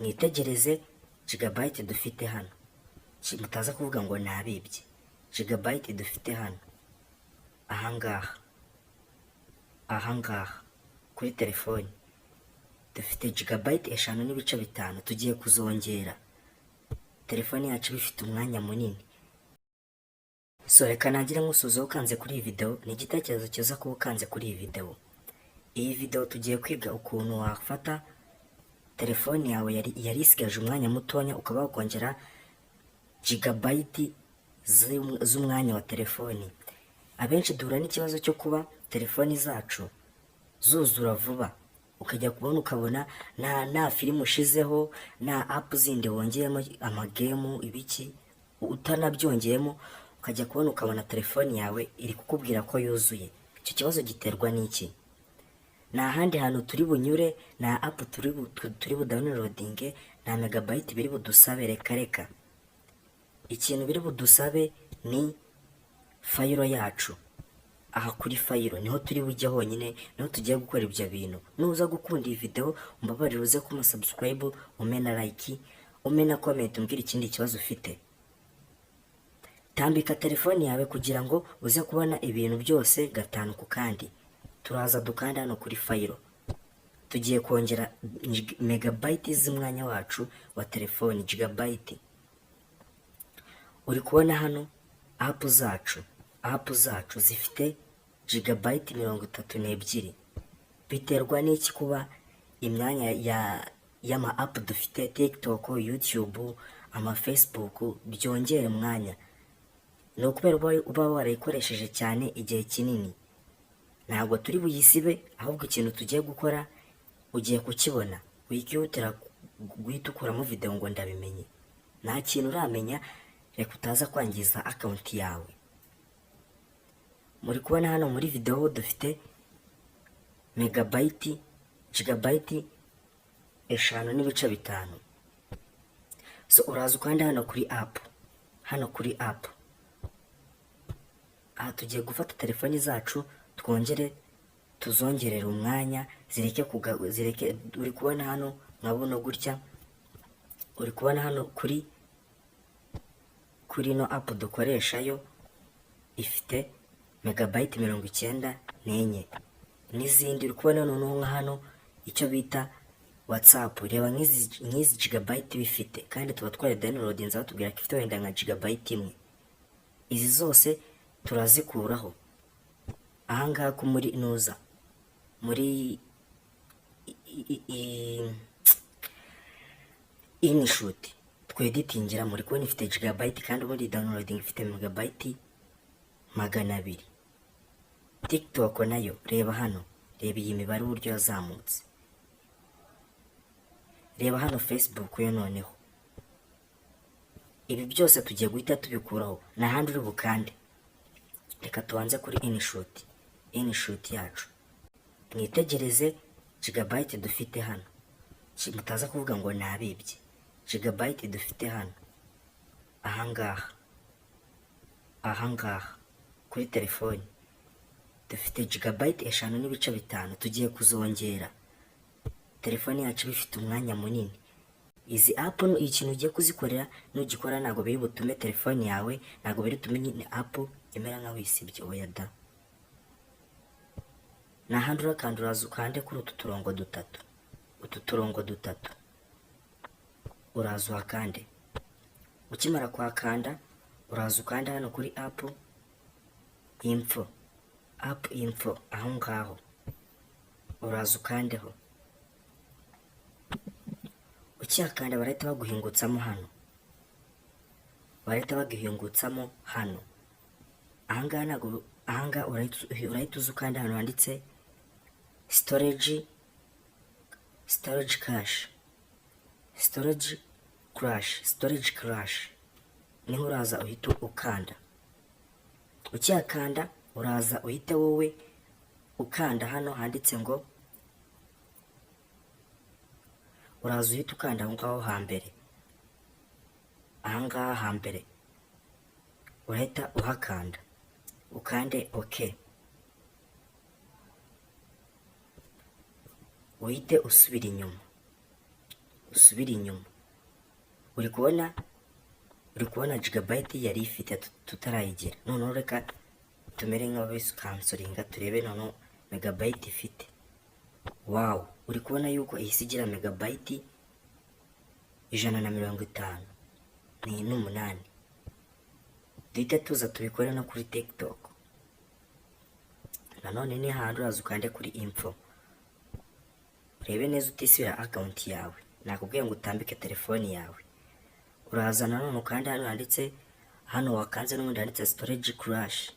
mwitegereze gigabyte dufite hano, mutaza kuvuga ngo nabibye. Gigabyte dufite hano ahangaha kuri telefoni dufite gigabyte 5.5. tugiye kuzongera telefoni yacu bifite umwanya munini. So reka nagire nkusuza ukanze kuri iyi video, ni igitekerezo cyiza kuba ukanze kuri iyi video. Iyi video tugiye kwiga ukuntu wafata telefoni yawe yari isigaje umwanya mutonya ukaba wakongera gigabyte z'umwanya wa telefoni. Abenshi duhura n'ikibazo cyo kuba telefoni zacu zuzura vuba, ukajya kubona ukabona nta filime ushizeho, nta app zindi wongeyemo, amagemu ibiki utanabyongeyemo, ukajya kubona ukabona telefoni yawe iri kukubwira ko yuzuye. Icyo kibazo giterwa n'iki? Nta handi hantu turi bunyure, nta app turi budownloadinge, nta megabyte biri budusabe. Reka ikintu biri budusabe ni fayiro yacu. Aha kuri fayiro niho turi bujye honyine, niho tugiye gukora ibyo bintu. Nuza gukunda iyi video umbabarire uze kuma subscribe, umena like, umena comment, umbwira ikindi kibazo ufite. Tambika telefoni yawe kugira ngo uze kubona ibintu byose gatanu ku kandi. Turaza dukanda hano kuri fayiro, tugiye kongera megabyte z'umwanya wacu wa telefoni, gigabyte. Uri kubona hano app zacu zifite gigabyte 32. Biterwa n'iki kuba imyanya y'ama app dufite, TikTok, YouTube, ama Facebook byongera umwanya? No kubera uba warayikoresheje cyane igihe kinini. Ntabwo turi buyisibe, ahubwo ikintu tugiye gukora ugiye kukibona, wikihutira guhita ukuramo video ngo ndabimenye. Nta kintu uramenya, reka utaza kwangiza account yawe. Muri kubona hano muri video dufite gigabyte 5.5. So uraza ukanda hano kuri app. Aha tugiye gufata telefoni zacu tuzongerere umwanya, zireke. Uri kubona hano nkabona gutya, uri kubona hano kuri no app dukoresha yo ifite megabyte 94. N'izindi uri kubona noneho nka hano icyo bita WhatsApp. Reba nk'izi gigabyte bifite, kandi tuba twari downloadinze batubwira ko ifite wenda nka gigabyte 1. Izi zose turazikuraho ahangaha ko muri InShot tweditingira. Muri kubona ifite gigabyte, kandi muri downloading ifite megabyte 200. TikTok nayo reba hano, reba iyi mibare uburyo yazamutse. Reba hano Facebook yo noneho. Ibi byose tugiye guhita tubikuraho, na handi uri bukande. Reka tubanze kuri InShot yacu, mwitegereze gigabyte dufite hano. Mutaza kuvuga ngo nabibye. Gigabyte dufite hano ahangaha kuri telefoni dufite gigabyte 5.5. tugiye kuzongera telefoni yacu bifite umwanya munini. Izi app ikintu ugiye kuzikorera, nugikora ntabwo biri butume telefoni yawe, ntabwo biri tumenye app imera nka wisibye. Oya da. Na handi urakanda, uraza ukande kuri utu turongo dutatu, uraza uhakande. Ukimara kuhakanda uraza ukanda hano kuri app info aho ngaho, uraza ukandeho. Ukihakanda barahita baguhingutsamo hano. Ahangaha urahita uza ukanda hano handitse storage crash. Niho uraza uhita ukanda. Ukihakanda uraza uhite wowe ukanda hano handitse ngo, uraza uhita ukanda aho ngaho hambere. Ahangaha hambere urahita uhakanda, ukande OK. Uhite usubira usubire inyuma. uri kubona gigabyte yari ifite tutarayigira. Noneho reka tumere nk'ababisukansoringa turebe noneho megabyte ifite. Wow, uri kubona yuko ihise igira megabyte 158. Duhita tuza tubikore no kuri TikTok. Nanone ni hantu uraza ukande kuri info, urebe neza utisubira account yawe. Nakubwiye ngo utambike telefoni yawe. Uraza nanone ukande hano handitse, hano wakanze n'ubundi handitse storage crash.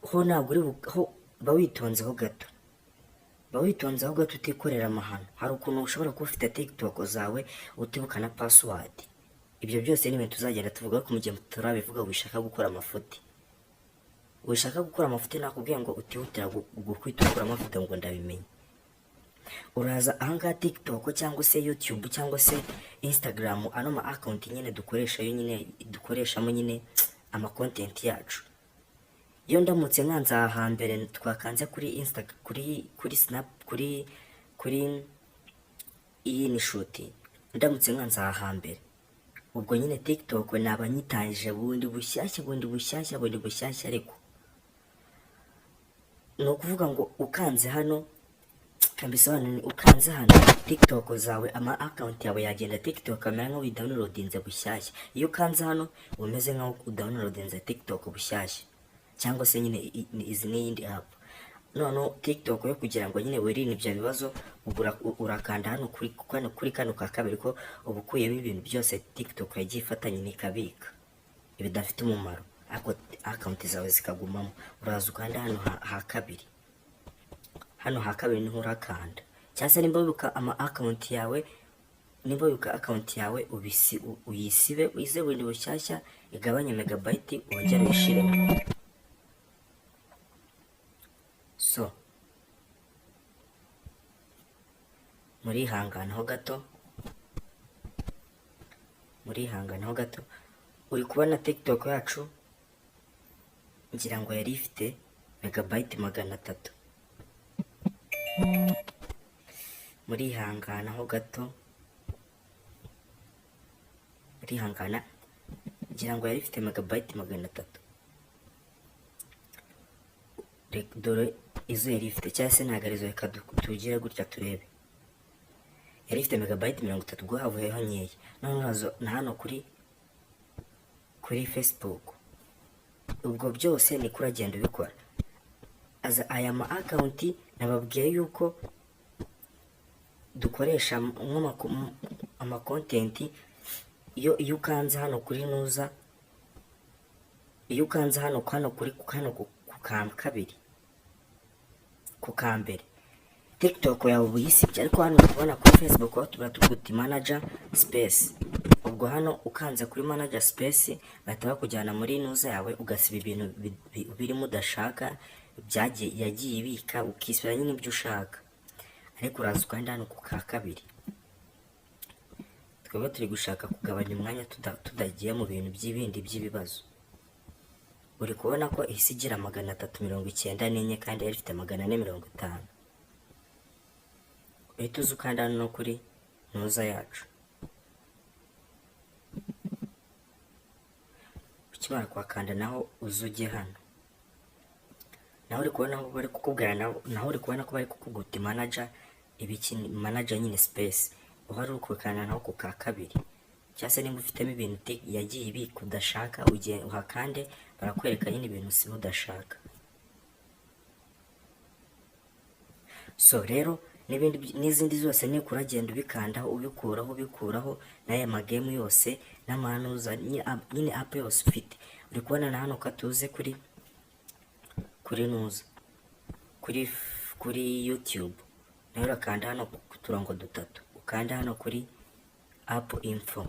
Ho ntabwo uri ho, bawitonzeho gato utikorera amahano. Hari ukuntu ushobora kuba ufite TikTok zawe utibuka na password. Ibyo byose ni ibintu tuzagenda tuvuga ko mu gihe turabivuga wishaka gukora amafuti. Nakubwiye ngo utihutira gukwita ukora amafuti ngo ndabimenye. Uraza ahangaha TikTok cyangwa se YouTube cyangwa se Instagram, ano ma account nyine dukoreshamo nyine ama content yacu. Iyo ndamutse nkanza hambere twakanze kuri Instagram, kuri Snap, kuri iyi ni shoot, ndamutse nkanza hambere, ubwo nyine TikTok nabanyitangije bundi bushyashya ariko no kuvuga ngo ukanze hano kambisobanura. Ukanze hano TikTok zawe, ama account yawe yagenda TikTok amera nko downloadinze bushyashya. Iyo ukanze hano umeze nko downloadinze TikTok bushyashya, cyangwa se nyine izi n'iyindi app. Noneho TikTok yo kugira ngo nyine wirinde ibyo bibazo, urakanda hano kuri kano ka kabiri ko ubukuyemo ibintu byose TikTok yagiye ifatanya nikabika ibidafite umumaro, ariko account zawe zikagumamo. Uraza ukanda hano ha kabiri, niho urakanda. Cyangwa se nimba wibuka account yawe, uyisibe uyize bundi bushyashya, igabanye megabyte wongere uyishiremo. So murihanganaho gato. Uri kubona TikTok yacu ngira ngo yari ifite megabyte 300. Murihanganaho gato, ngira ngo yari ifite megabyte 300. Dore izo yari ifite, cyangwa se ntabwo arizo, reka tugire gutya turebe. Yari ifite megabyte 30, ubwo havuyeho nkeya. None urazo na hano kuri Facebook. Ubwo byose ni kuragenda ubikora. Aya ma account nababwiye yuko dukoresha ama content. Iyo ukanze hano kuri nuza, iyo ukanze hano kuri ku kambere TikTok yawe ubuyisibye, ariko hano ubona kuri Facebook aho tuguti manager space. Ubwo hano ukanze kuri manager space bahita bakujyana muri nuza yawe, ugasiba ibintu birimo udashaka yagiye ibika, ukisubira nyine ibyo ushaka. Ariko uraza ukanda hano ku ka kabiri. Twebwe turi gushaka kugabanya umwanya tudagiye mu bintu by'ibibazo. Uri kubona ko ihise igira 394 kandi yari ifite 450. Uhita uza ukanda hano no kuri nuza yacu. Ukimara kuhakanda naho uzuge hano. Naho uri kubona ko bari kukubwira, naho uri kubona ko bari kukuguti manager nyine space. Uhari ukukanda naho ku ka kabiri. Cyase nimba ufitemo ibintu yagiye ibika udashaka, ugiye uhakande barakwereka nyine ibintu si udashaka. So rero n'izindi zose ni kuragenda ubikandaho ubikuraho n'aya magame yose n'amanuza nyine app yose ufite. Uri kubona na hano katuze kuri nuza kuri YouTube, nayo urakanda hano ku turongo dutatu, ukanda hano kuri app info,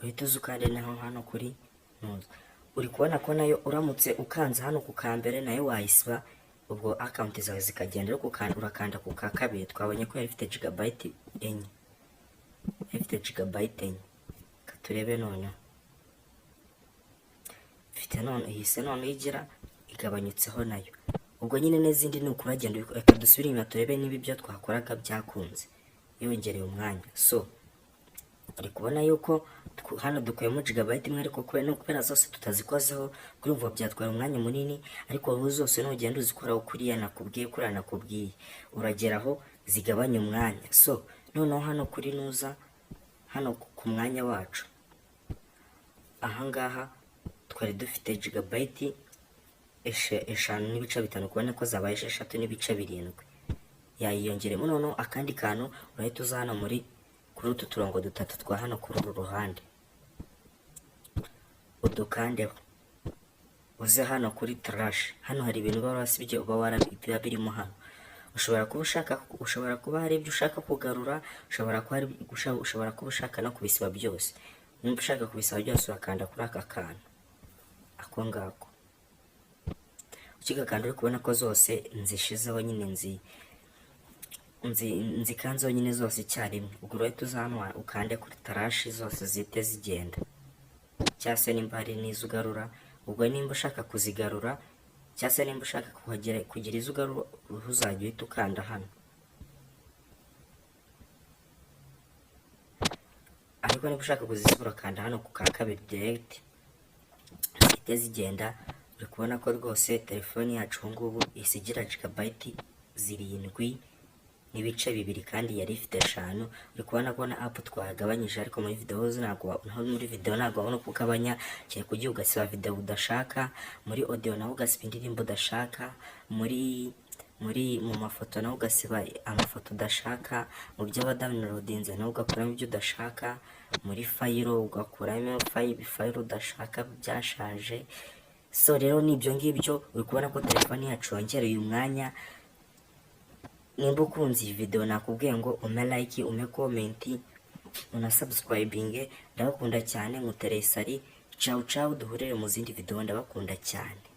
uhita uza ukande naho hano kuri nuza. Uri kubona ko nayo uramutse ukanze hano ku kambere nayo wayisiba, ubwo account zawe zikagenda. Ariko urakanda ku ka kabiri. Twabonye ko yari ifite gigabyte 4. Katurebe none ihise none igira igabanyutseho nayo. ubwo nyine n'izindi ni ukuragenda reka dusubire inyuma turebe niba ibyo twakoraga byakunze yongereye umwanya. So uri kubona yuko hano dukuyemo gigabyte imwe, ariko kubera zose tutazikozeho kurumva byatwara umwanya munini, ariko wowe zose nugenda uzikoraho kuriya nakubwiye urageraho zigabanya umwanya. So noneho hano kuri nuza hano ku mwanya wacu ahangaha twari dufite gigabyte 5.5, kubona ko zabaye 6.7 yayiyongeremo. noneho akandi kantu urahita uza hano kuri utu turongo dutatu twa hano kuri uru ruhande udukandeho, uze hano kuri trash. Hano hari ibintu biba birimo hano. ushobora kuba hari ibyo ushaka kugarura, ushobora kuba ushaka no kubisiba byose. Niba ushaka kubisiba byose urakanda kuri aka kantu ako ngako, ukigakanda uri kubona ko zose nzishizeho nyine nzikanzeho nyine zose icyarimwe. ubwo urahita uzamura ukande kuri tarashi zose zihite zigenda, cyangwa se nimba hari n'izo ugarura, ubwo nimba ushaka kuzigarura cyangwa se nimba ushaka kugira izo ugarura uzajya uhita ukanda hano, ariko niba ushaka kuzisura ukanda hano ku ka kabiri direct zihite zigenda. uri kubona ko rwose telefoni yacu ngubu isigira gigabyte 7.2 kandi yari ifite 5. uri kubona ko na app twagabanyije, ariko muri video ntabwo wabona uko ugabanya, cyane kugiye ugasiba video udashaka, muri audio naho ugasiba indirimbo udashaka, mu mafoto naho ugasiba amafoto udashaka, mu byo downloadinze naho ugakuramo ibyo udashaka, muri file ugakuramo file udashaka byashaje. So rero ni ibyo ngibyo. uri kubona ko telefoni yacu yongereye umwanya. nimba ukunze iyi video nakubwiye ngo ume like, ume comment, una subscribing. ndabakunda cyane, mutereye sari. Ciao duhurire mu zindi video, ndabakunda cyane.